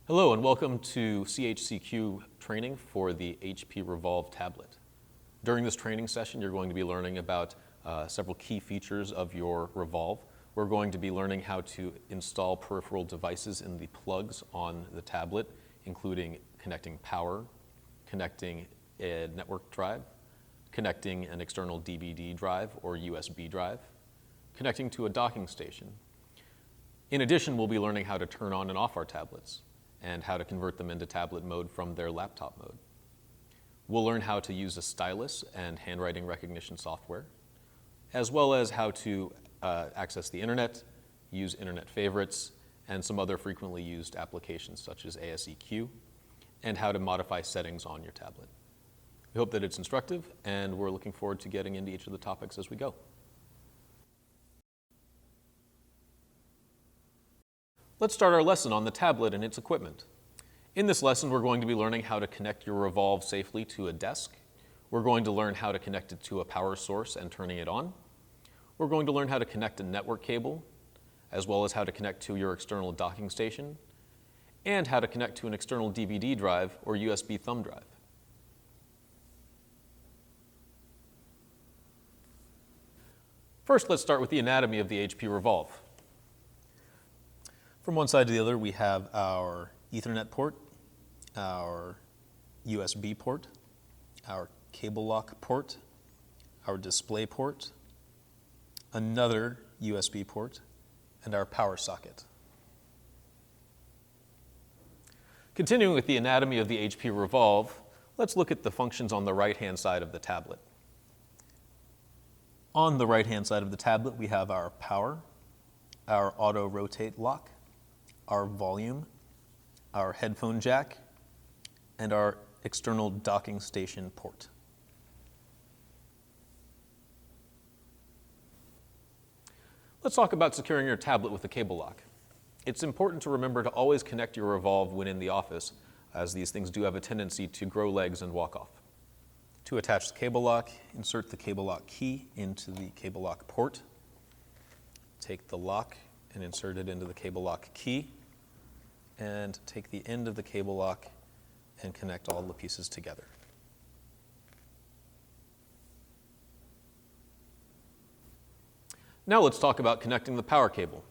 Hello and welcome to CHCQ training for the HP Revolve tablet. During this training session, you're going to be learning about several key features of your Revolve. We're going to be learning how to install peripheral devices in the plugs on the tablet, including connecting power, connecting a network drive, connecting an external DVD drive or USB drive, connecting to a docking station. In addition, we'll be learning how to turn on and off our tablets and how to convert them into tablet mode from their laptop mode. We'll learn how to use a stylus and handwriting recognition software, as well as how to access the internet, use internet favorites, and some other frequently used applications such as ASEQ, and how to modify settings on your tablet. We hope that it's instructive, and we're looking forward to getting into each of the topics as we go. Let's start our lesson on the tablet and its equipment. In this lesson, we're going to be learning how to connect your Revolve safely to a desk. We're going to learn how to connect it to a power source and turning it on. We're going to learn how to connect a network cable, as well as how to connect to your external docking station, and how to connect to an external DVD drive or USB thumb drive. First, let's start with the anatomy of the HP Revolve. From one side to the other, we have our Ethernet port, our USB port, our cable lock port, our display port, another USB port, and our power socket. Continuing with the anatomy of the HP Revolve, let's look at the functions on the right-hand side of the tablet. On the right-hand side of the tablet, we have our power, our auto rotate lock, our volume, our headphone jack, and our external docking station port. Let's talk about securing your tablet with a cable lock. It's important to remember to always connect your Revolve when in the office, as these things do have a tendency to grow legs and walk off. To attach the cable lock, insert the cable lock key into the cable lock port. Take the lock and insert it into the cable lock key, and take the end of the cable lock and connect all the pieces together. Now let's talk about connecting the power cable.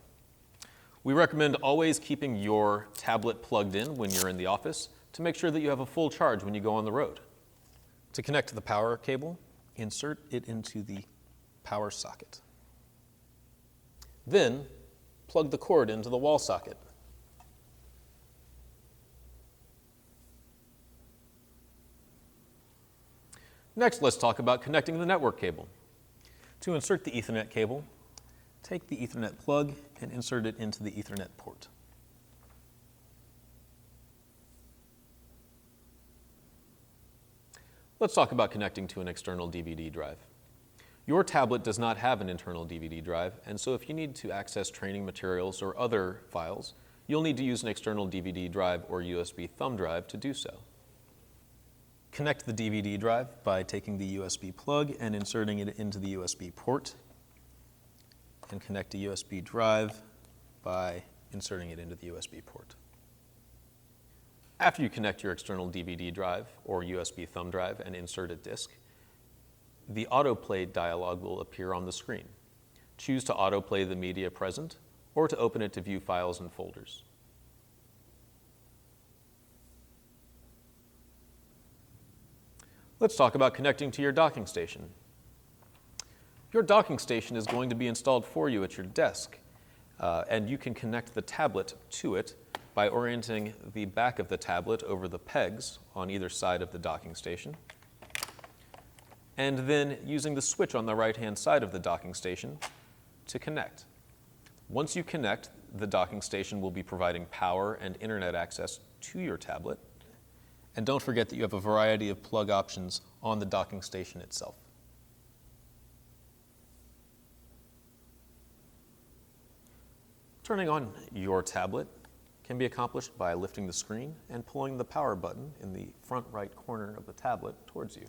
We recommend always keeping your tablet plugged in when you're in the office to make sure that you have a full charge when you go on the road. To connect the power cable, insert it into the power socket. Then, plug the cord into the wall socket. Next, let's talk about connecting the network cable. To insert the Ethernet cable, take the Ethernet plug and insert it into the Ethernet port. Let's talk about connecting to an external DVD drive. Your tablet does not have an internal DVD drive, and so if you need to access training materials or other files, you'll need to use an external DVD drive or USB thumb drive to do so. Connect the DVD drive by taking the USB plug and inserting it into the USB port, and connect a USB drive by inserting it into the USB port. After you connect your external DVD drive or USB thumb drive and insert a disk, the autoplay dialog will appear on the screen. Choose to autoplay the media present or to open it to view files and folders. Let's talk about connecting to your docking station. Your docking station is going to be installed for you at your desk, and you can connect the tablet to it by orienting the back of the tablet over the pegs on either side of the docking station, and then using the switch on the right-hand side of the docking station to connect. Once you connect, the docking station will be providing power and internet access to your tablet. And don't forget that you have a variety of plug options on the docking station itself. Turning on your tablet can be accomplished by lifting the screen and pulling the power button in the front right corner of the tablet towards you.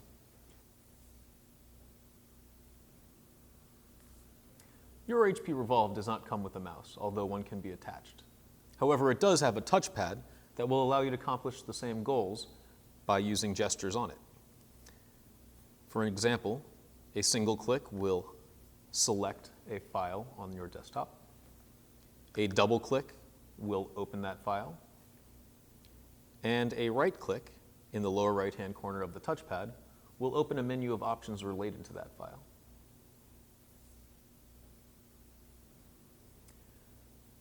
Your HP Revolve does not come with a mouse, although one can be attached. However, it does have a touchpad that will allow you to accomplish the same goals by using gestures on it. For an example, a single click will select a file on your desktop. A double click will open that file. And a right click in the lower right-hand corner of the touchpad will open a menu of options related to that file.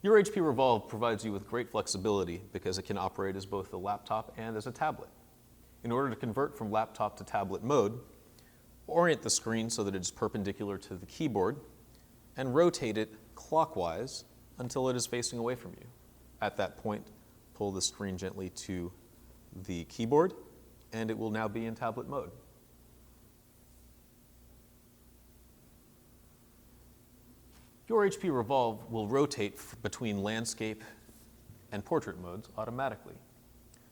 Your HP Revolve provides you with great flexibility because it can operate as both a laptop and as a tablet. In order to convert from laptop to tablet mode, orient the screen so that it is perpendicular to the keyboard and rotate it clockwise until it is facing away from you. At that point, pull the screen gently to the keyboard and it will now be in tablet mode. Your HP Revolve will rotate between landscape and portrait modes automatically.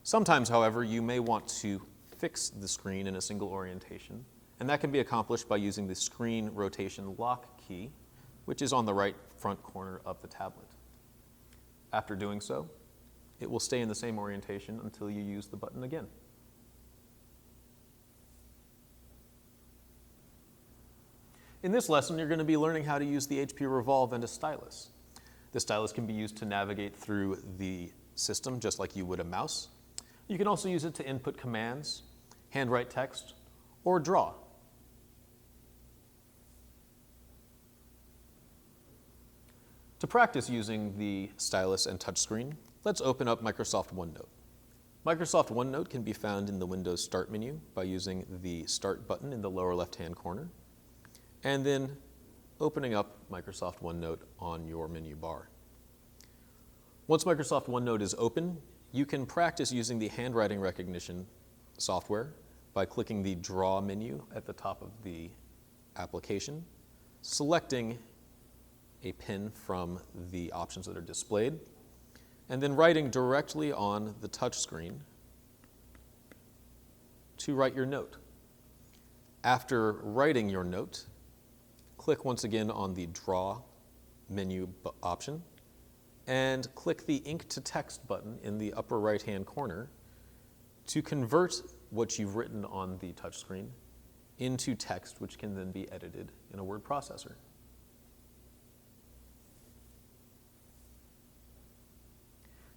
Sometimes, however, you may want to fix the screen in a single orientation, and that can be accomplished by using the screen rotation lock key, which is on the right front corner of the tablet. After doing so, it will stay in the same orientation until you use the button again. In this lesson, you're going to be learning how to use the HP Revolve and a stylus. The stylus can be used to navigate through the system just like you would a mouse. You can also use it to input commands, handwrite text, or draw. To practice using the stylus and touchscreen, let's open up Microsoft OneNote. Microsoft OneNote can be found in the Windows Start menu by using the Start button in the lower left-hand corner, and then opening up Microsoft OneNote on your menu bar. Once Microsoft OneNote is open, you can practice using the handwriting recognition software by clicking the Draw menu at the top of the application, selecting a pen from the options that are displayed, and then writing directly on the touch screen to write your note. After writing your note, click once again on the Draw menu option and click the Ink to Text button in the upper right-hand corner to convert what you've written on the touchscreen into text, which can then be edited in a word processor.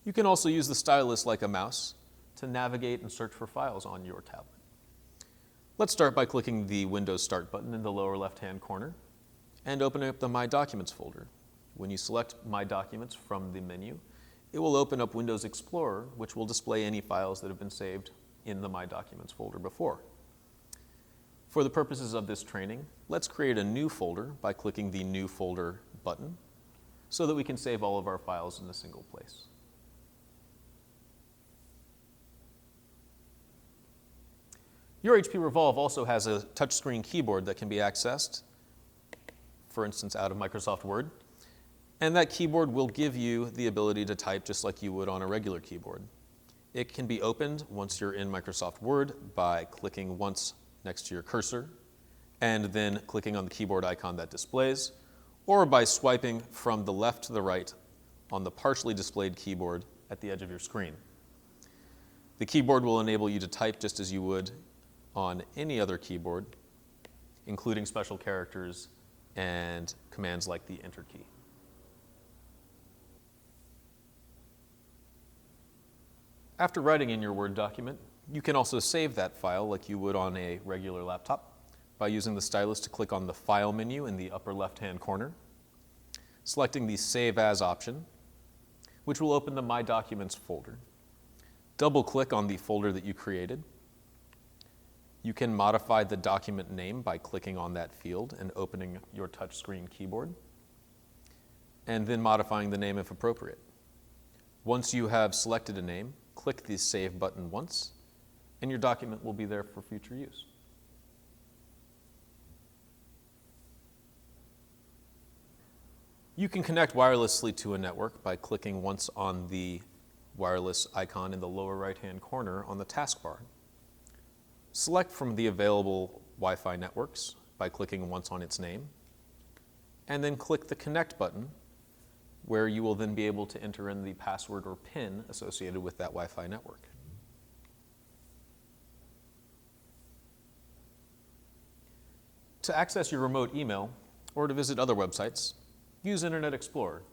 You can also use the stylus like a mouse to navigate and search for files on your tablet. Let's start by clicking the Windows Start button in the lower left-hand corner and opening up the My Documents folder. When you select My Documents from the menu, it will open up Windows Explorer, which will display any files that have been saved in the My Documents folder before. For the purposes of this training, let's create a new folder by clicking the New Folder button so that we can save all of our files in a single place. Your HP Revolve also has a touchscreen keyboard that can be accessed, for instance, out of Microsoft Word. And that keyboard will give you the ability to type just like you would on a regular keyboard. It can be opened once you're in Microsoft Word by clicking once next to your cursor and then clicking on the keyboard icon that displays, or by swiping from the left to the right on the partially displayed keyboard at the edge of your screen. The keyboard will enable you to type just as you would on any other keyboard, including special characters and commands like the Enter key. After writing in your Word document, you can also save that file like you would on a regular laptop by using the stylus to click on the File menu in the upper left-hand corner, selecting the Save As option, which will open the My Documents folder. Double-click on the folder that you created. You can modify the document name by clicking on that field and opening your touchscreen keyboard, and then modifying the name if appropriate. Once you have selected a name, click the Save button once, and your document will be there for future use. You can connect wirelessly to a network by clicking once on the wireless icon in the lower right-hand corner on the taskbar. Select from the available Wi-Fi networks by clicking once on its name, and then click the Connect button where you will then be able to enter in the password or PIN associated with that Wi-Fi network. To access your remote email or to visit other websites, use Internet Explorer.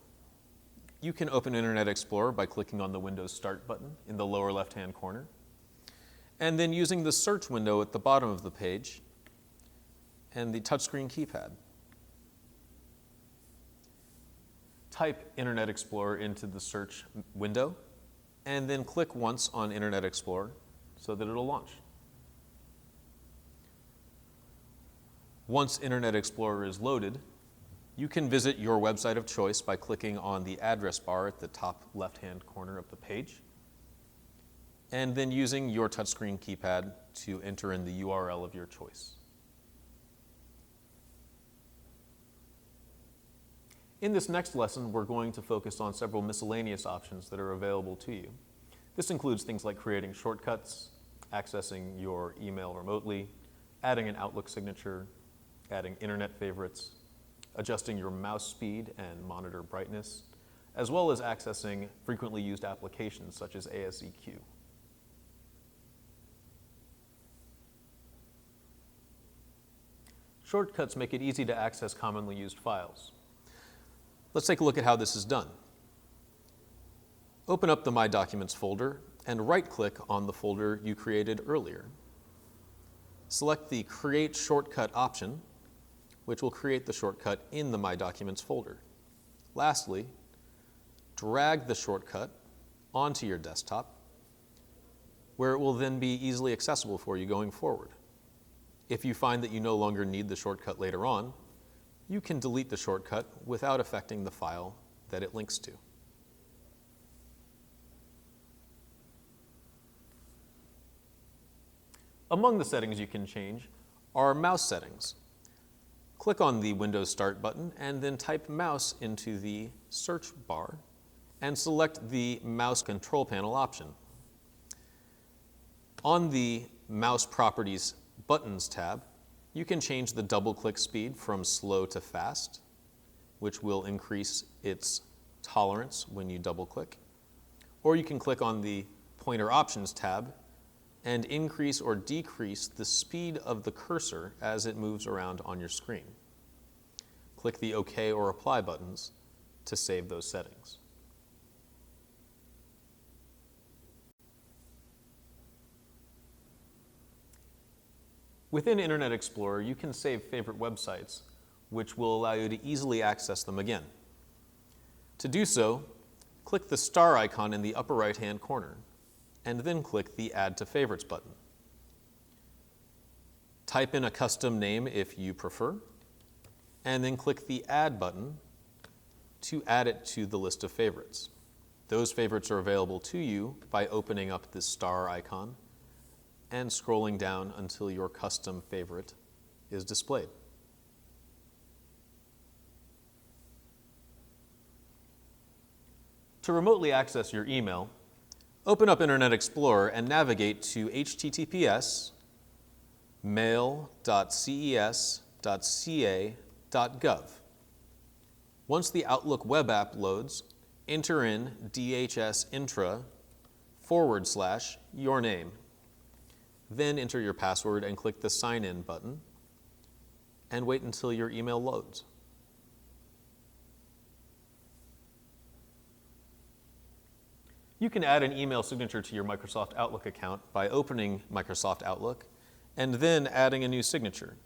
You can open Internet Explorer by clicking on the Windows Start button in the lower left-hand corner, and then using the search window at the bottom of the page and the touchscreen keypad. Type Internet Explorer into the search window, and then click once on Internet Explorer so that it'll launch. Once Internet Explorer is loaded, you can visit your website of choice by clicking on the address bar at the top left-hand corner of the page, and then using your touchscreen keypad to enter in the URL of your choice. In this next lesson, we're going to focus on several miscellaneous options that are available to you. This includes things like creating shortcuts, accessing your email remotely, adding an Outlook signature, adding internet favorites, adjusting your mouse speed and monitor brightness, as well as accessing frequently used applications such as ASEQ. Shortcuts make it easy to access commonly used files. Let's take a look at how this is done. Open up the My Documents folder and right-click on the folder you created earlier. Select the Create Shortcut option, which will create the shortcut in the My Documents folder. Lastly, drag the shortcut onto your desktop, where it will then be easily accessible for you going forward. If you find that you no longer need the shortcut later on, you can delete the shortcut without affecting the file that it links to. Among the settings you can change are mouse settings. Click on the Windows Start button and then type mouse into the search bar and select the mouse control panel option. On the Mouse Properties Buttons tab, you can change the double-click speed from slow to fast, which will increase its tolerance when you double-click. Or you can click on the Pointer Options tab and increase or decrease the speed of the cursor as it moves around on your screen. Click the OK or Apply buttons to save those settings. Within Internet Explorer, you can save favorite websites, which will allow you to easily access them again. To do so, click the star icon in the upper right-hand corner, and then click the Add to Favorites button. Type in a custom name if you prefer, and then click the Add button to add it to the list of favorites. Those favorites are available to you by opening up the star icon and scrolling down until your custom favorite is displayed. To remotely access your email, open up Internet Explorer and navigate to https://mail.ces.ca.gov. Once the Outlook web app loads, enter in dhsintra/your name. Then enter your password and click the Sign In button and wait until your email loads. You can add an email signature to your Microsoft Outlook account by opening Microsoft Outlook and then adding a new signature.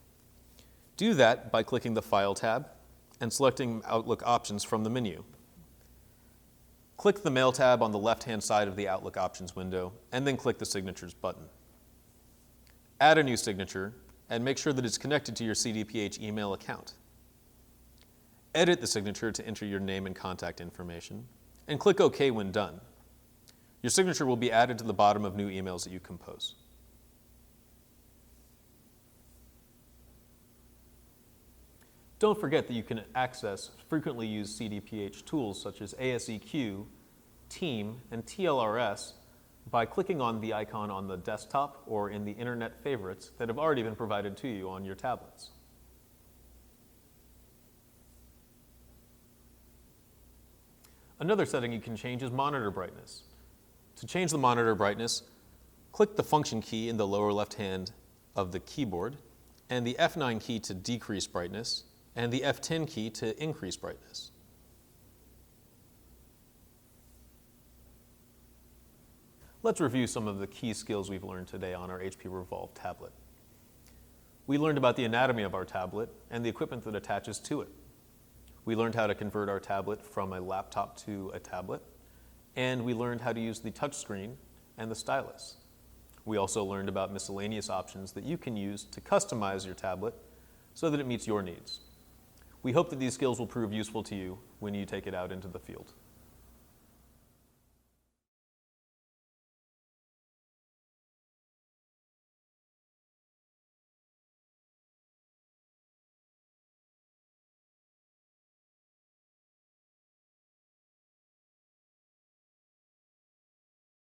Do that by clicking the File tab and selecting Outlook options from the menu. Click the Mail tab on the left-hand side of the Outlook options window and then click the Signatures button. Add a new signature and make sure that it's connected to your CDPH email account. Edit the signature to enter your name and contact information, and click OK when done. Your signature will be added to the bottom of new emails that you compose. Don't forget that you can access frequently used CDPH tools such as ASEQ, Team, and TLRS by clicking on the icon on the desktop or in the Internet favorites that have already been provided to you on your tablets. Another setting you can change is monitor brightness. To change the monitor brightness, click the function key in the lower left hand of the keyboard and the F9 key to decrease brightness and the F10 key to increase brightness. Let's review some of the key skills we've learned today on our HP Revolve tablet. We learned about the anatomy of our tablet and the equipment that attaches to it. We learned how to convert our tablet from a laptop to a tablet, and we learned how to use the touchscreen and the stylus. We also learned about miscellaneous options that you can use to customize your tablet so that it meets your needs. We hope that these skills will prove useful to you when you take it out into the field.